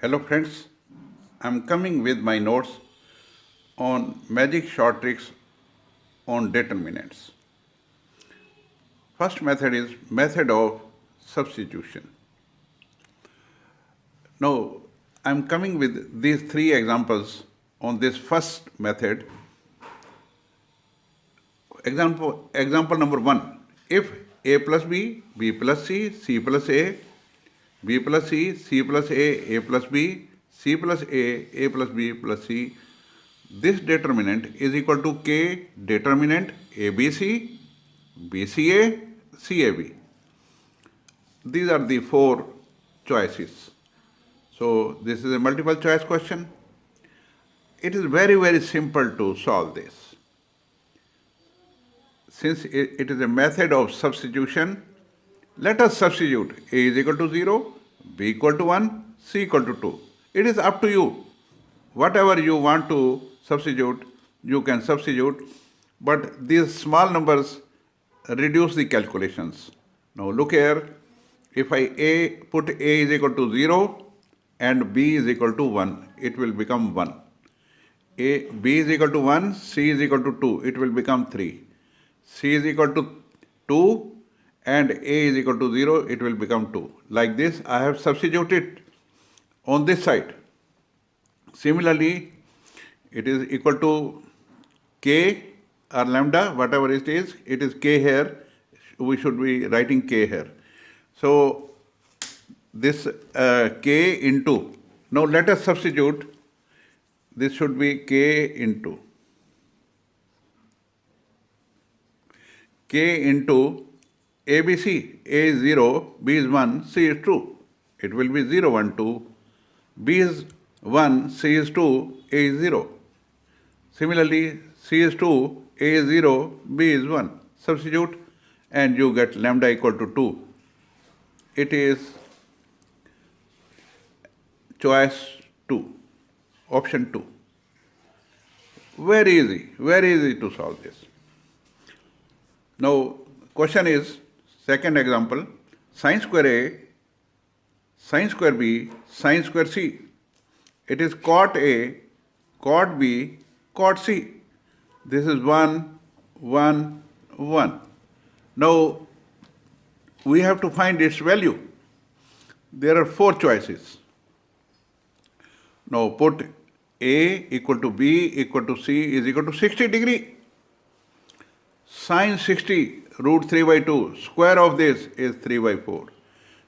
Hello friends, I'm coming with my notes on magic short tricks on determinants. First method is method of substitution. Now I'm coming with these three examples on this first method. Example number 1. If A plus B plus C plus A, B plus C plus A plus B, C plus A plus B plus C, this determinant is equal to K determinant ABC, BCA, CAB. These are the four choices. So this is a multiple choice question. It is very simple to solve this. Since it is a method of substitution, let us substitute A is equal to 0, B equal to 1, C equal to 2. It is up to you. Whatever you want to substitute, you can substitute, but these small numbers reduce the calculations. Now look here, if I put A is equal to 0 and B is equal to 1, it will become 1. B is equal to 1, C is equal to 2, it will become 3. C is equal to 2 and A is equal to 0, it will become 2. Like this, I have substituted on this side. Similarly, it is equal to K or lambda, whatever it is K here. We should be writing K here. So, this K into, now let us substitute, this should be K into ABC. A is 0, B is 1, C is 2. It will be 0, 1, 2. B is 1, C is 2, A is 0. Similarly, C is 2, A is 0, B is 1. Substitute and you get lambda equal to 2. It is choice 2, option 2. Very easy to solve this. Now, question is, second example, sin square A, sin square B, sin square C. It is cot A, cot B, cot C. This is 1, 1, 1. Now, we have to find its value. There are four choices. Now, put A equal to B equal to C is equal to 60 degree. Sin 60 root 3 by 2, square of this is 3 by 4.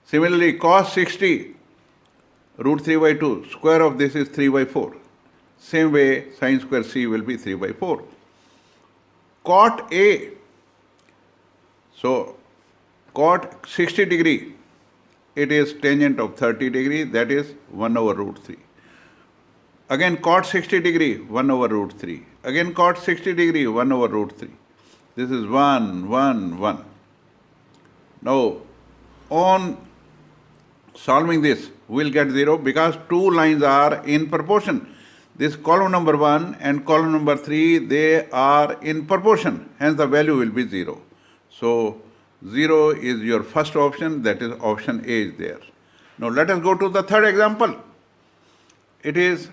Similarly, cos 60 root 3 by 2, square of this is 3 by 4. Same way, sin square C will be 3 by 4. Cot A, so cot 60 degree, it is tangent of 30 degree, that is 1 over root 3. Again cot 60 degree, 1 over root 3. Again cot 60 degree, 1 over root 3. This is 1, 1, 1. Now, on solving this, we'll get 0 because two lines are in proportion. This column number 1 and column number 3, they are in proportion. Hence, the value will be 0. So, 0 is your first option, that is option A is there. Now, let us go to the third example. It is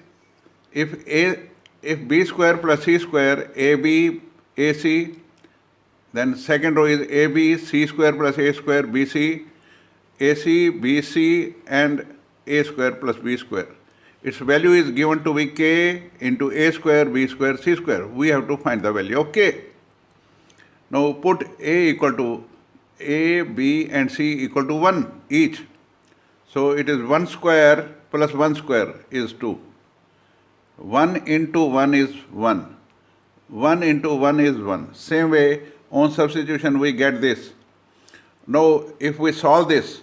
if B square plus C square, AB, AC, then second row is AB, C square plus A square, BC, AC, BC and A square plus B square. Its value is given to be K into A square, B square, C square. We have to find the value of K. Now put A equal to A, B and C equal to 1 each. So it is 1 square plus 1 square is 2. 1 into 1 is 1. 1 into 1 is 1. Same way, on substitution we get this. Now if we solve this,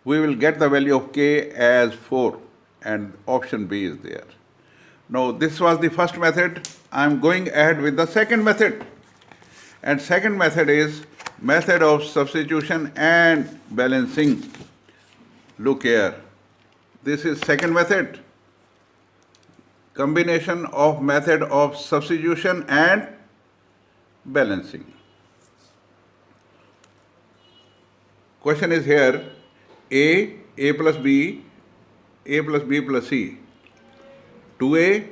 we will get the value of K as 4 and option B is there. Now this was the first method. I am going ahead with the second method. And second method is method of substitution and balancing. Look here. This is second method. Combination of method of substitution and balancing. Question is here, A plus B, A plus B plus C. 2A,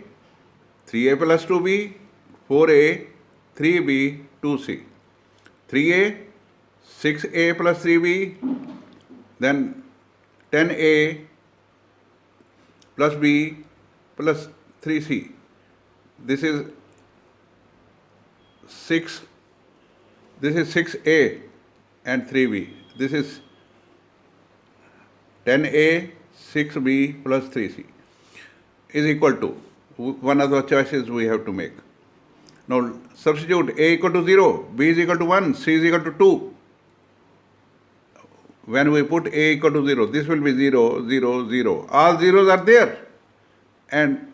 3A plus 2B, 4A, 3B, 2C. 3A, 6A plus 3B, then 10A plus B plus 3C. This is 6A and 3B. This is 10A, 6B plus 3C is equal to one of the choices we have to make. Now substitute A equal to 0, B is equal to 1, C is equal to 2. When we put A equal to 0, this will be 0, 0, 0. All zeros are there. And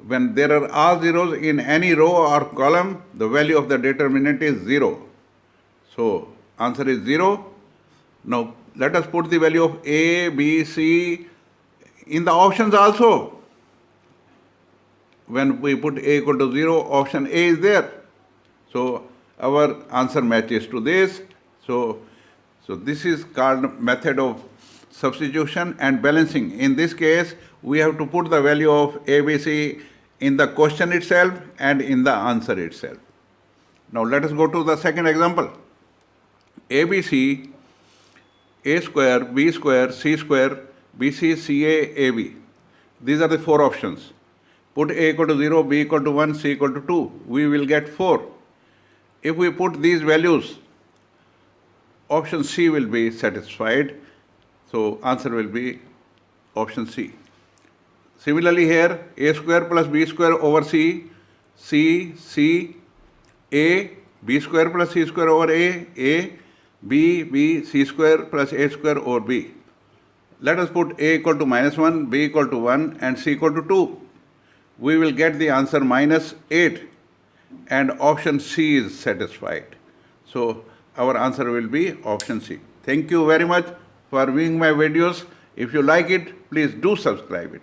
when there are all zeros in any row or column, the value of the determinant is 0. So answer is 0. Now let us put the value of A, B, C in the options also. When we put A equal to 0, option A is there. So our answer matches to this. So this is called method of substitution and balancing. In this case, we have to put the value of A, B, C in the question itself and in the answer itself. Now let us go to the second example. ABC, A square, B square, C square, BC, CA, AB. These are the four options. Put A equal to 0, B equal to 1, C equal to 2. We will get 4. If we put these values, option C will be satisfied. So answer will be option C. Similarly here, A square plus B square over C, C, A, B square plus C square over A, B, C square plus A square over B. Let us put A equal to -1, B equal to 1 and C equal to 2. We will get the answer -8 and option C is satisfied. So our answer will be option C. Thank you very much for viewing my videos. If you like it, please do subscribe it.